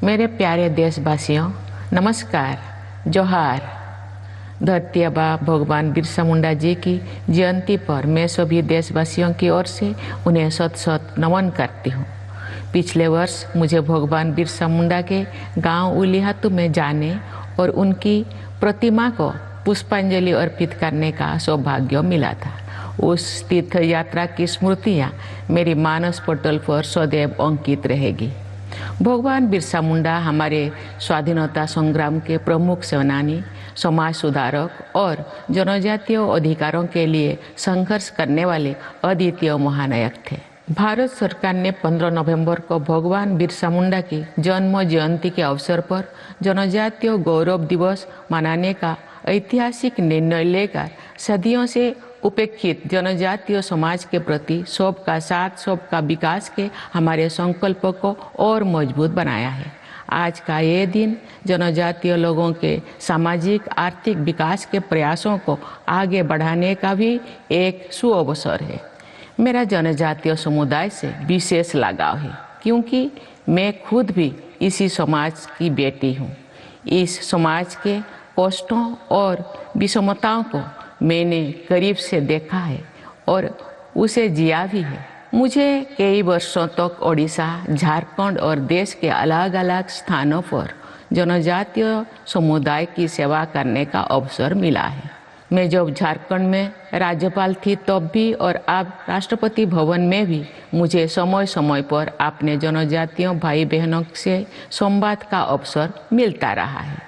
मेरे प्यारे देशवासियों, नमस्कार, जोहार। धरती आबा भगवान बिरसा मुंडा जी की जयंती पर मैं सभी देशवासियों की ओर से उन्हें शत शत नमन करती हूँ। पिछले वर्ष मुझे भगवान बिरसा मुंडा के गांव उलिहातू में जाने और उनकी प्रतिमा को पुष्पांजलि अर्पित करने का सौभाग्य मिला था। उस तीर्थ यात्रा की स्मृतियाँ मेरी मानस पटल पर सदैव अंकित रहेगी। भगवान बिरसा मुंडा हमारे स्वाधीनता संग्राम के प्रमुख सेनानी, समाज सुधारक और जनजातीय अधिकारों के लिए संघर्ष करने वाले अद्वितीय महानायक थे। भारत सरकार ने 15 नवंबर को भगवान बिरसा मुंडा की जन्म जयंती के अवसर पर जनजातीय गौरव दिवस मनाने का ऐतिहासिक निर्णय लेकर सदियों से उपेक्षित जनजातीय समाज के प्रति सबका साथ सबका विकास के हमारे संकल्प को और मजबूत बनाया है। आज का ये दिन जनजातीय लोगों के सामाजिक आर्थिक विकास के प्रयासों को आगे बढ़ाने का भी एक सुअवसर है। मेरा जनजातीय समुदाय से विशेष लगाव है क्योंकि मैं खुद भी इसी समाज की बेटी हूँ। इस समाज के कष्टों और विषमताओं को मैंने करीब से देखा है और उसे जिया भी है। मुझे कई वर्षों तक ओडिशा, झारखंड और देश के अलग अलग स्थानों पर जनजातीय समुदाय की सेवा करने का अवसर मिला है। मैं जब झारखंड में राज्यपाल थी तब भी और अब राष्ट्रपति भवन में भी मुझे समय समय पर अपने जनजातीय भाई बहनों से संवाद का अवसर मिलता रहा है।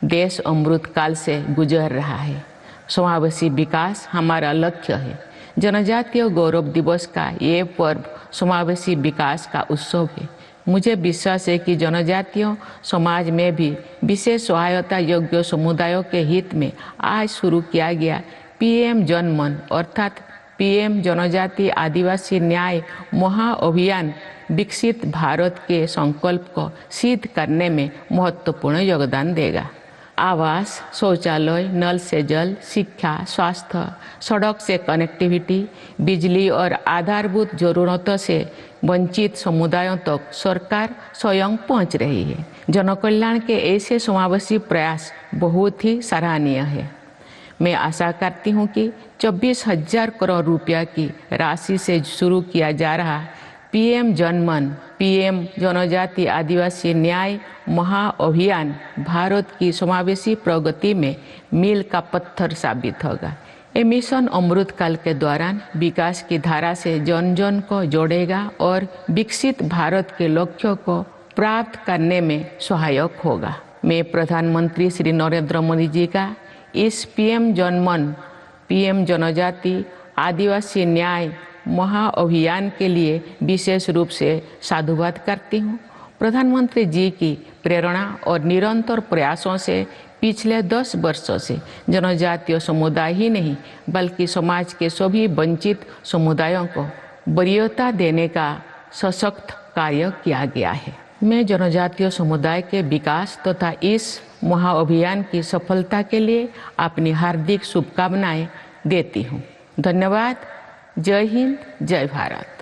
देश अमृत काल से गुजर रहा है। समावेशी विकास हमारा लक्ष्य है। जनजातीय गौरव दिवस का ये पर्व समावेशी विकास का उत्सव है। मुझे विश्वास है कि जनजातीय समाज में भी विशेष सहायता योग्य समुदायों के हित में आज शुरू किया गया पीएम जनमन अर्थात पीएम जनजाति आदिवासी न्याय महाअभियान विकसित भारत के संकल्प को सिद्ध करने में महत्वपूर्ण योगदान देगा। आवास, शौचालय, नल से जल, शिक्षा, स्वास्थ्य, सड़क से कनेक्टिविटी, बिजली और आधारभूत जरूरतों से वंचित समुदायों तक सरकार स्वयं पहुंच रही है। जनकल्याण के ऐसे समावेशी प्रयास बहुत ही सराहनीय है। मैं आशा करती हूं कि 24,000 करोड़ रुपया की राशि से शुरू किया जा रहा पीएम जनमन, पीएम जनजाति आदिवासी न्याय महाअभियान भारत की समावेशी प्रगति में मील का पत्थर साबित होगा। ये मिशन अमृत काल के दौरान विकास की धारा से जन जन को जोड़ेगा और विकसित भारत के लक्ष्यों को प्राप्त करने में सहायक होगा। मैं प्रधानमंत्री श्री नरेंद्र मोदी जी का इस पीएम जनमन, पीएम जनजाति आदिवासी न्याय महाअभियान के लिए विशेष रूप से साधुवाद करती हूँ। प्रधानमंत्री जी की प्रेरणा और निरंतर प्रयासों से पिछले 10 वर्षों से जनजातीय समुदाय ही नहीं बल्कि समाज के सभी वंचित समुदायों को वरीयता देने का सशक्त कार्य किया गया है। मैं जनजातीय समुदाय के विकास तथा इस महाअभियान की सफलता के लिए अपनी हार्दिक शुभकामनाएं देती हूँ। धन्यवाद। जय हिंद, जय भारत।